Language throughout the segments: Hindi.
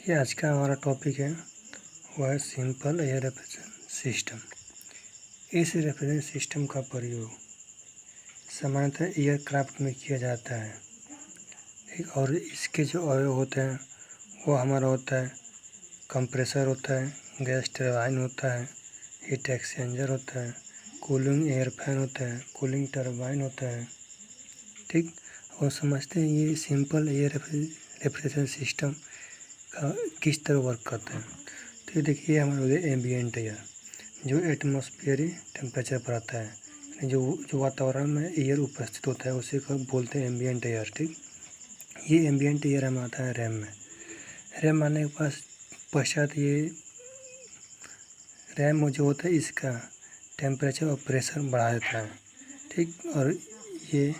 ये आज का हमारा टॉपिक है, वो है सिंपल एयर रेफ्रिजरेशन सिस्टम। इस रेफ्रिजरेशन सिस्टम का प्रयोग सामान्यतः एयरक्राफ्ट में किया जाता है, ठीक। और इसके जो अवयव होते हैं वो हमारा होता है कंप्रेसर होता है, गैस टरबाइन होता है, हीट एक्सचेंजर होता है, कूलिंग एयर फैन होता है, कूलिंग टरबाइन होता है, ठीक। और समझते हैं ये सिंपल एयर रेफ्रिजरेशन सिस्टम का किस तरह वर्क करता है। तो देखिए हमारे हो गया एम्बियंट एयर, जो एटमॉस्फेरिक टेम्परेचर पर आता है, यानी जो वातावरण में एयर उपस्थित होता है उसे बोलते हैं एम्बियंट एयर, ठीक। ये एम्बियंट एयर हमें आता है रैम में। रैम आने के पश्चात ये रैम जो होता है इसका टेम्परेचर और प्रेशर बढ़ा देता है, ठीक। और ये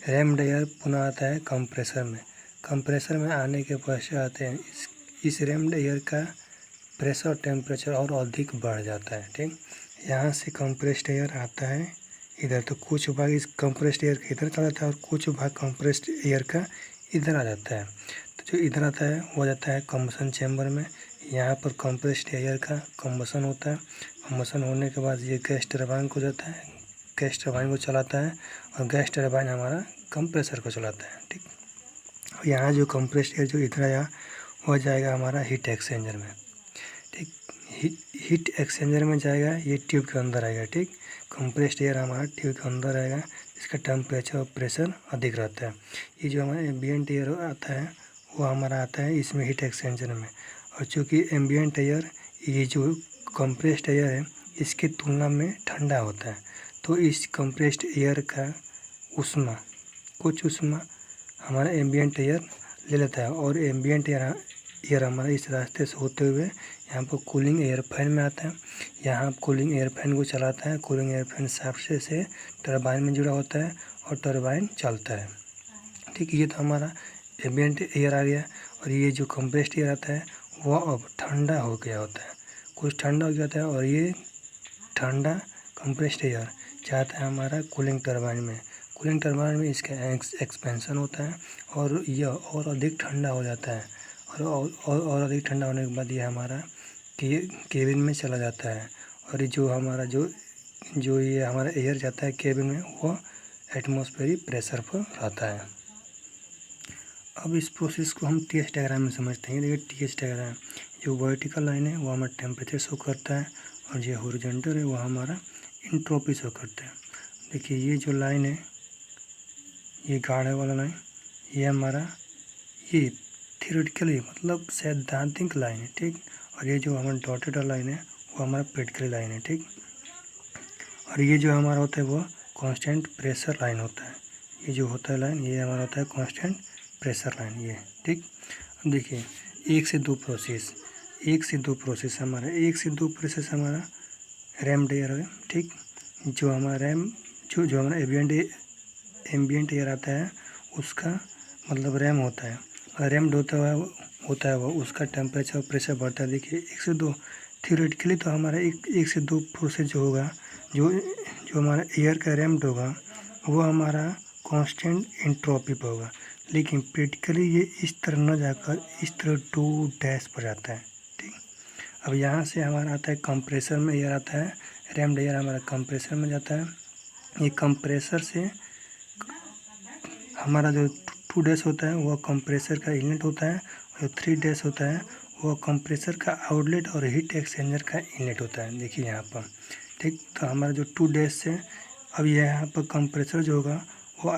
रैम एयर पुनः आता है कंप्रेसर में। कंप्रेसर में आने के पश्चात इस रैम एयर का प्रेशर और टेम्परेचर और अधिक बढ़ जाता है, ठीक। यहाँ से कंप्रेस्ड एयर आता है इधर, तो कुछ भाग इस कंप्रेस्ड एयर का इधर चला जाता है और कुछ भाग कंप्रेस्ड एयर का इधर आ जाता है। तो जो इधर आता है वो जाता है कम्बसन चैम्बर में। यहाँ पर कंप्रेस्ड एयर का कम्बसन होता है। कम्बसन होने के बाद ये गैस टरबाइन को जाता है, गैस टरबाइन को चलाता है और गैस टरबाइन हमारा कंप्रेसर को चलाता है, ठीक। और यहाँ जो कंप्रेस्ड एयर जो इधर आया वो जाएगा हमारा हीट एक्सचेंजर में, ठीक। हीट एक्सचेंजर में जाएगा, ये ट्यूब के अंदर आएगा, ठीक। कंप्रेस्ड एयर हमारा ट्यूब के अंदर आएगा, इसका टेम्परेचर और प्रेशर अधिक रहता है। ये जो हमारा एम्बियंट एयर आता है वो हमारा आता है इसमें हीट एक्सचेंजर में। और चूँकि एम्बियंट एयर ये जो कंप्रेस्ड एयर है इसकी तुलना में ठंडा होता है, तो इस कंप्रेस्ड एयर का ऊष्मा कुछ ऊष्मा हमारा एम्बियंट एयर ले लेता है और एम्बियंट एयर हमारा इस रास्ते से होते हुए यहाँ पर कूलिंग एयर फैन में आता है। यहाँ कूलिंग एयर फैन को चलाता है। कूलिंग एयर फैन शाफ्ट से टरबाइन में जुड़ा होता है और टरबाइन चलता है, ठीक। ये तो हमारा एम्बियंट एयर आ गया। और ये जो कंप्रेस्ड एयर आता है वो अब ठंडा हो गया होता है, कुछ ठंडा हो गया होता है और ये ठंडा कंप्रेस्ड एयर जाता है हमारा कूलिंग टरबाइन में। कूलिंग टरबाइन में इसका एक्सपेंशन होता है और यह और अधिक ठंडा हो जाता है और अधिक ठंडा होने के बाद ये हमारा केबिन में चला जाता है। और जो हमारा जो ये हमारा एयर जाता है केबिन में वो एटमॉस्फेरिक प्रेशर पर रहता है। अब इस प्रोसेस को हम TS डायग्राम में समझते हैं। देखिए TS डायग्राम, जो वर्टिकल लाइन है वो हमारा टेम्परेचर शो करता है और जो हॉरिजॉन्टल है वो हमारा इंट्रोपी शो करता है। देखिए ये जो लाइन है, ये गाढ़ा वाला लाइन, ये हमारा ये थियोरेटिकली मतलब सैद्धांतिक लाइन है, ठीक। और ये जो हमारा डॉटेड लाइन है वो हमारा प्रैक्टिकल लाइन है, ठीक। और ये जो हमारा होता है वो कांस्टेंट प्रेशर लाइन होता है। ये जो होता है लाइन ये हमारा होता है कांस्टेंट प्रेशर लाइन, ये, ठीक। अब देखिए एक से दो प्रोसेस हमारा रैम एयर है, ठीक। जो हमारा जो हमारा एम्बियंट एयर आता है उसका मतलब रैम होता है। और रैम्ड होता है वो उसका टेम्परेचर और प्रेशर बढ़ता है। देखिए एक से दो थियोरेटिकली तो हमारा एक से दो प्रोसेस जो होगा, जो हमारा एयर का रैम्ड होगा वो हमारा कांस्टेंट एंट्रोपी पर होगा, लेकिन प्रैक्टिकली ये इस तरह न जाकर इस तरह 2 पर जाता है, ठीक। अब यहाँ से हमारा आता है कंप्रेसर में एयर आता है, रैम्ड एयर हमारा कंप्रेसर में जाता है। ये कंप्रेसर से हमारा जो 2 होता है वह कंप्रेसर का इनलेट होता है और 3 होता है वो कंप्रेसर का आउटलेट और हीट एक्सचेंजर का इनलेट होता है। देखिए यहाँ पर, ठीक। तो हमारा जो 2 से अब यहाँ पर कंप्रेसर जो होगा वो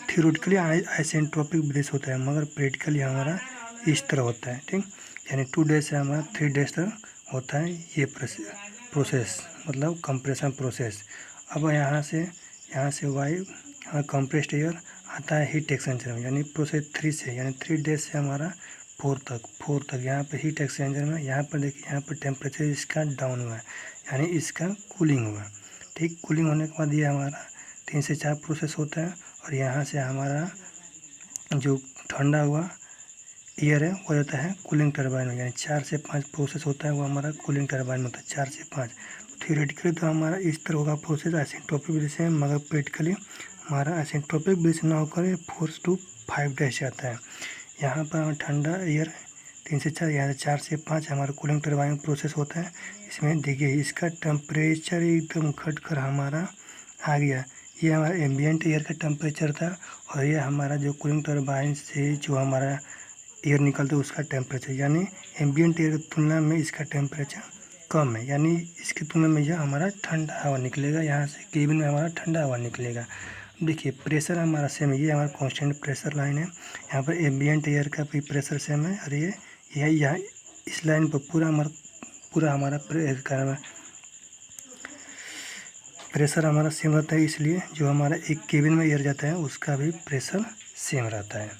थियोरेटिकली आइसेंट्रोपिक ब्रेस होता है, मगर प्रैक्टिकली हमारा इस तरह होता है, ठीक। यानी 2 से हमारा 3 तक होता है ये प्रोसेस, मतलब कंप्रेशन प्रोसेस। अब यहाँ से वायु कंप्रेस्ड एयर आता है हीट एक्सचेंजर में, यानी प्रोसेस 3 से, यानी 3 से हमारा 4 तक यहाँ पे हीट एक्सचेंजर में। यहाँ पर देखिए यहाँ पर टेम्परेचर इसका डाउन हुआ है, यानी इसका कूलिंग हुआ, ठीक। कूलिंग होने के बाद ये हमारा 3 से 4 प्रोसेस होता है और यहाँ से हमारा जो ठंडा हुआ एयर है वो जाता है कूलिंग टरबाइन में, यानी 4 से 5 प्रोसेस होता है वो हमारा कूलिंग टरबाइन में होता है, 4 से 5। थियोरेटिकली तो हमारा इस तरह होगा प्रोसेस आइसेंट्रोपिक ब्रेस है, मगर प्रैक्टिकली हमारा आइसेंट्रोपिक ब्रेस ना होकर 4 to 5 जाता है। यहाँ पर ठंडा एयर 3 से 4, यहाँ से 4 से 5 हमारा कूलिंग टरबाइन प्रोसेस होता है। इसमें देखिए इसका टेम्परेचर एकदम घट कर हमारा आ गया। ये हमारा एम्बियंट एयर का टेम्परेचर था और ये हमारा जो कूलिंग टरबाइन से जो हमारा एयर निकलता है उसका टेम्परेचर, यानी एम्बियंट एयर की तुलना में इसका टेम्परेचर कम है, यानी इसकी तुलना में यह हमारा ठंडा हवा निकलेगा। यहाँ से केबिन में हमारा ठंडा हवा निकलेगा। देखिए प्रेशर हमारा सेम है, ये हमारा कांस्टेंट प्रेशर लाइन है। यहाँ पर एम्बियंट एयर का भी प्रेशर सेम है और ये यहाँ इस लाइन पर पूरा हमारा प्रेशर हमारा सेम रहता है, इसलिए जो हमारा एक केबिन में एयर जाता है उसका भी प्रेशर सेम रहता है।